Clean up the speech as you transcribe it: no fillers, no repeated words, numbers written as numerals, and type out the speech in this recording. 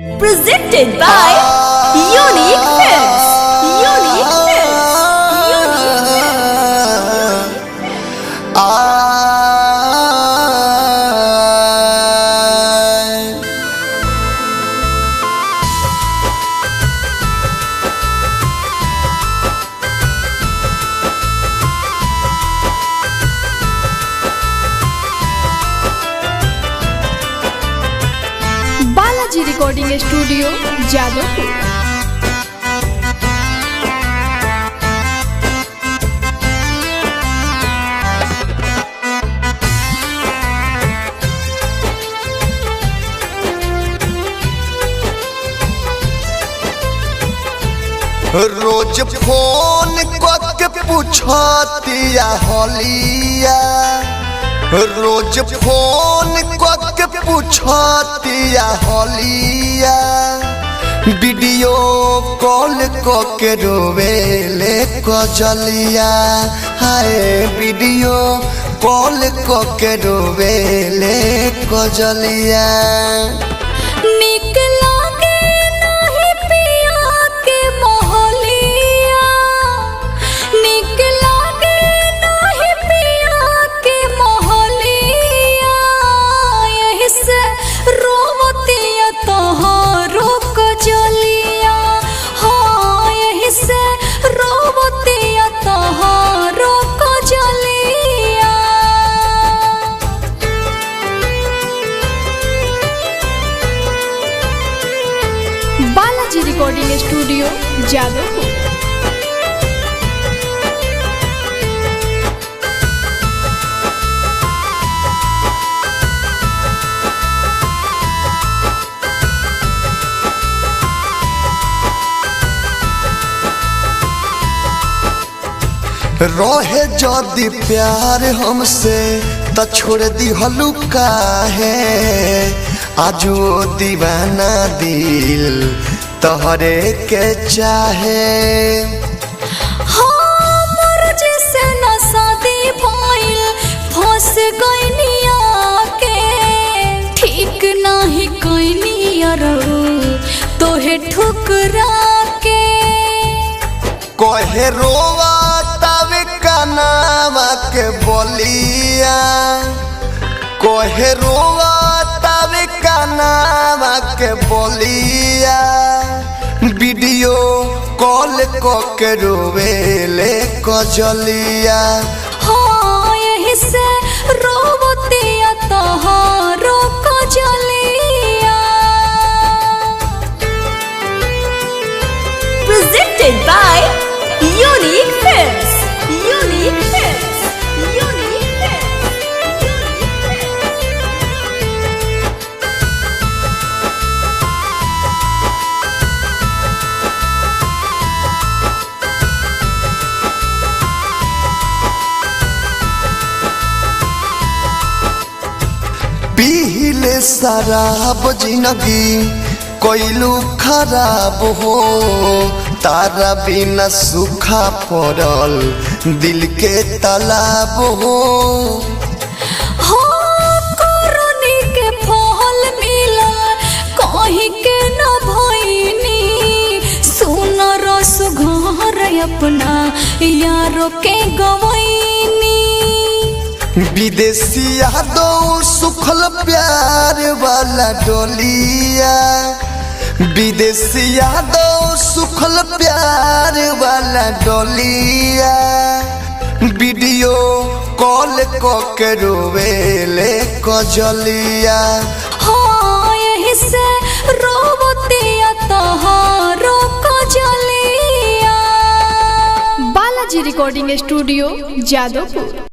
Presented by Unique Films. Unique Films. Unique Balaji recording studio Jadavpur. रोज phone करके पूछतिया हलिया, रोज फोन करके पूछतिया हलिया, वीडियो कॉल करके रोवेले कजलिया, हाय वीडियो कॉल करके रोवेले कजलिया। Balaji recording studio Jadavpur. रोहे जदि प्यार हमसे त छोड़ दी हलुका है, आजो दीवाना दिल तोहरे के चाहे। फंस गइनिया के ठीक नाही कइनिया तोहे ठुकरा के। कहे रोवा तवे कनावा के बोलिया, कहे रोवा तवे कनावा के बोलिया, वीडियो कॉल करके रोवेले कजलिया। हाँ यही से रोवतिया तोहरो Kajaliya. Presented by Unique Films. Unique Films. Unique Films. पीले शराब जिंदगी कोइलू खराब हो, तारा बिना सूखा पड़ल दिल के तालाब हो। कोरोनी के फल मिला कहीं के न भइनी, सुन रस घर अपना यारों के गवैनी। विदेशी यादो सुखल प्यार वाला डोलिया, विदेशी यादो सुखल प्यार वाला डोलिया, वीडियो कॉल करके रोवेले कजलिया। हाँ यही से रोवतिया तोहरो कजलिया। Balaji recording studio Jadavpur.